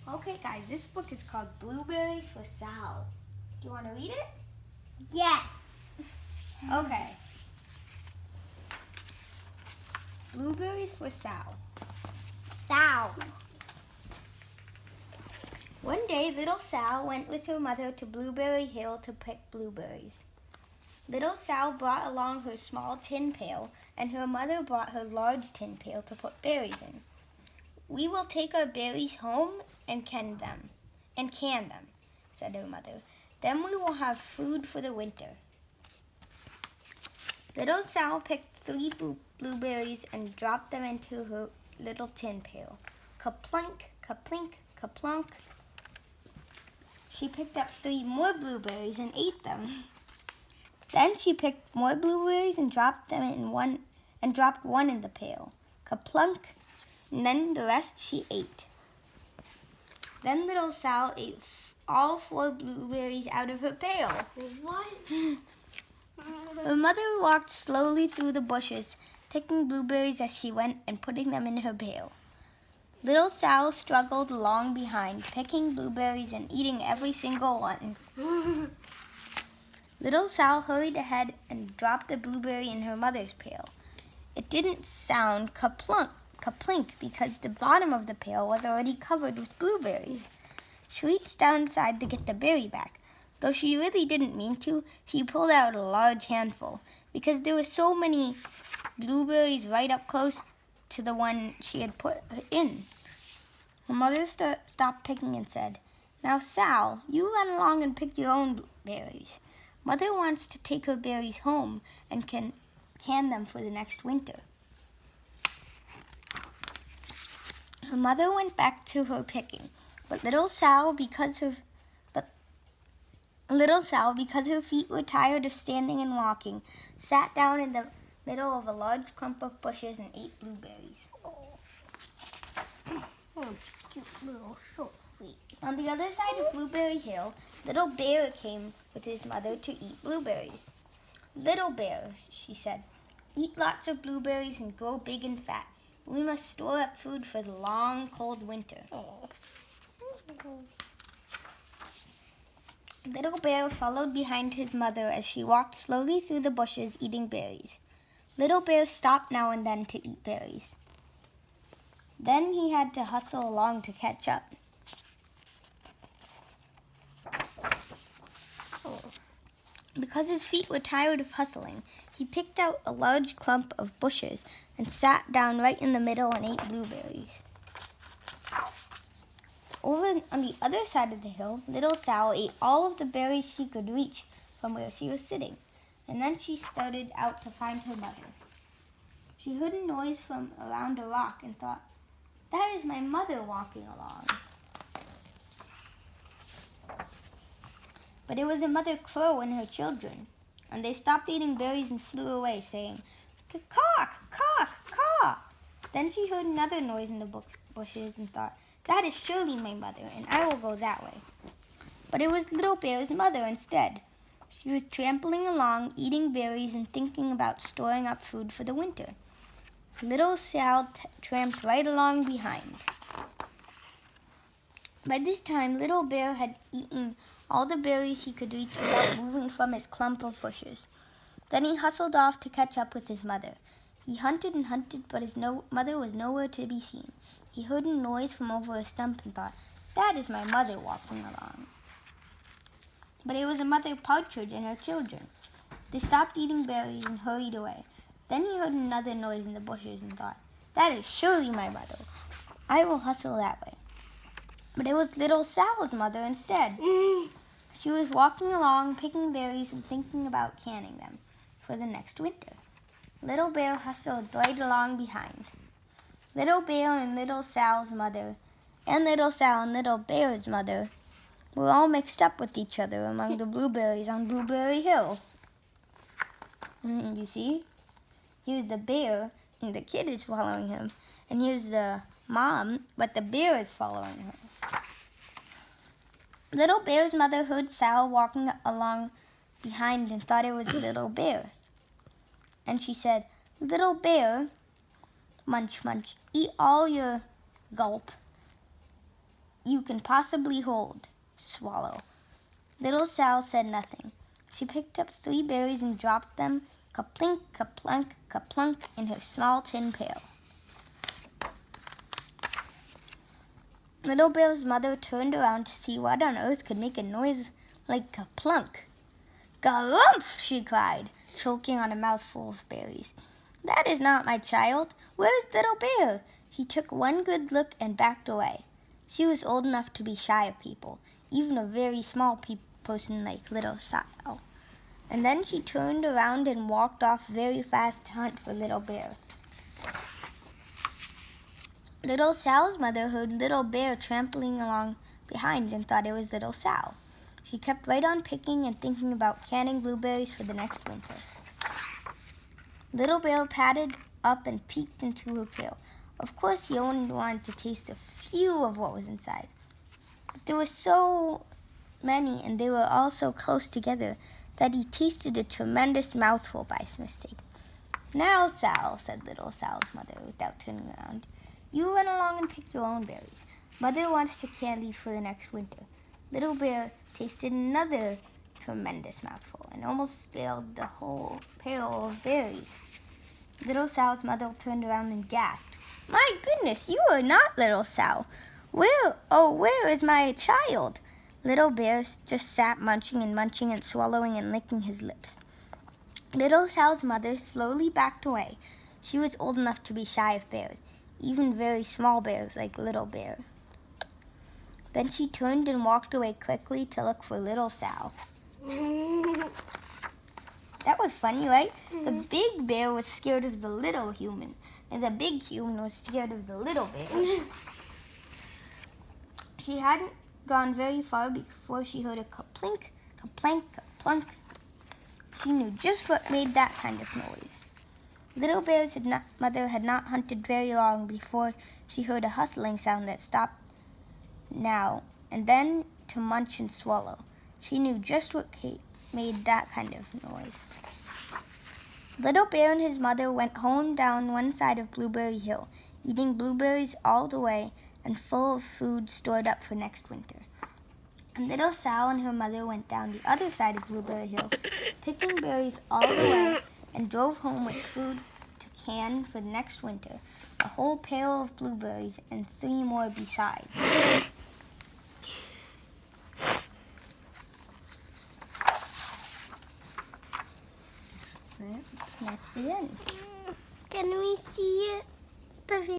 Okay, guys, this book is called Blueberries for Sal. Do you want to read it? Yeah. Okay. Blueberries for Sal. Sal. One day, little Sal went with her mother to Blueberry Hill to pick blueberries. Little Sal brought along her small tin pail, and her mother brought her large tin pail to put berries in. "We will take our berries home and can them, said her mother. "Then we will have food for the winter." Little Sal picked 3 blueberries and dropped them into her little tin pail. Kaplunk, kaplink, kaplunk. She picked up 3 more blueberries and ate them. Then she picked more blueberries and dropped one in the pail. Kaplunk, and then the rest she ate. Then little Sal ate all 4 blueberries out of her pail. What? Her mother walked slowly through the bushes, picking blueberries as she went and putting them in her pail. Little Sal struggled along behind, picking blueberries and eating every single one. Little Sal hurried ahead and dropped a blueberry in her mother's pail. It didn't sound kaplunk, kaplink, because the bottom of the pail was already covered with blueberries. She reached down inside to get the berry back. Though she really didn't mean to, she pulled out a large handful, because there were so many blueberries right up close to the one she had put in. Her mother stopped picking and said, "Now, Sal, you run along and pick your own berries. Mother wants to take her berries home and can them for the next winter." Her mother went back to her picking, but little Sal, because her feet were tired of standing and walking, sat down in the middle of a large clump of bushes and ate blueberries. Oh, cute little short feet. On the other side of Blueberry Hill, Little Bear came with his mother to eat blueberries. "Little Bear," she said, "eat lots of blueberries and grow big and fat. We must store up food for the long, cold winter." Oh. Little Bear followed behind his mother as she walked slowly through the bushes eating berries. Little Bear stopped now and then to eat berries. Then he had to hustle along to catch up. Because his feet were tired of hustling, he picked out a large clump of bushes and sat down right in the middle and ate blueberries. Over on the other side of the hill, little Sal ate all of the berries she could reach from where she was sitting, and then she started out to find her mother. She heard a noise from around a rock and thought, "That is my mother walking along." But it was a mother crow and her children, and they stopped eating berries and flew away, saying, "Caw, caw, caw." Then she heard another noise in the bushes and thought, "That is surely my mother, and I will go that way." But it was Little Bear's mother instead. She was trampling along, eating berries and thinking about storing up food for the winter. Little Sal tramped right along behind. By this time, Little Bear had eaten all the berries he could reach without moving from his clump of bushes. Then he hustled off to catch up with his mother. He hunted and hunted, but his mother was nowhere to be seen. He heard a noise from over a stump and thought, "That is my mother walking along." But it was a mother partridge and her children. They stopped eating berries and hurried away. Then he heard another noise in the bushes and thought, "That is surely my mother. I will hustle that way." But it was Little Sal's mother instead. She was walking along, picking berries and thinking about canning them for the next winter. Little Bear hustled right along behind. Little Bear and Little Sal's mother, and Little Sal and Little Bear's mother, were all mixed up with each other among the blueberries on Blueberry Hill. You see? Here's the bear, and the kid is following him. And here's the mom, but the bear is following her. Little Bear's mother heard Sal walking along behind and thought it was Little Bear. And she said, "Little Bear, munch, munch, eat all your gulp." you can possibly hold. Swallow. Little Sal said nothing. She picked up 3 berries and dropped them, ka-plink, ka-plunk, ka-plunk, in her small tin pail. Little Bear's mother turned around to see what on earth could make a noise like ka-plunk. "Galumph!" she cried, choking on a mouthful of berries. "That is not my child. Where's Little Bear?" She took one good look and backed away. She was old enough to be shy of people, even a very small person like Little Sal. And then she turned around and walked off very fast to hunt for Little Bear. Little Sal's mother heard Little Bear trampling along behind and thought it was Little Sal. She kept right on picking and thinking about canning blueberries for the next winter. Little Bear padded up and peeked into her pail. Of course, he only wanted to taste a few of what was inside. But there were so many, and they were all so close together, that he tasted a tremendous mouthful by mistake. "Now, Sal," said Little Sal's mother without turning around, "you run along and pick your own berries. Mother wants to can these for the next winter." Little Bear tasted another tremendous mouthful and almost spilled the whole pail of berries. Little Sal's mother turned around and gasped, "My goodness, you are not Little Sal. Where is my child?" Little Bear just sat munching and swallowing and licking his lips. Little Sal's mother slowly backed away. She was old enough to be shy of bears, even very small bears like Little Bear. Then she turned and walked away quickly to look for Little Sal. That was funny, right? The big bear was scared of the little human, and the big human was scared of the little bear. She hadn't gone very far before she heard a ka-plink, ka-plank, ka-plunk. She knew just what made that kind of noise. Little Bear's mother had not hunted very long before she heard a hustling sound that stopped now and then to munch and swallow. She knew just what made that kind of noise. Little Bear and his mother went home down one side of Blueberry Hill, eating blueberries all the way and full of food stored up for next winter. And Little Sal and her mother went down the other side of Blueberry Hill, picking berries all the way, and drove home with food to can for the next winter, a whole pail of blueberries and 3 more besides. That's the end. Can we see it? The video?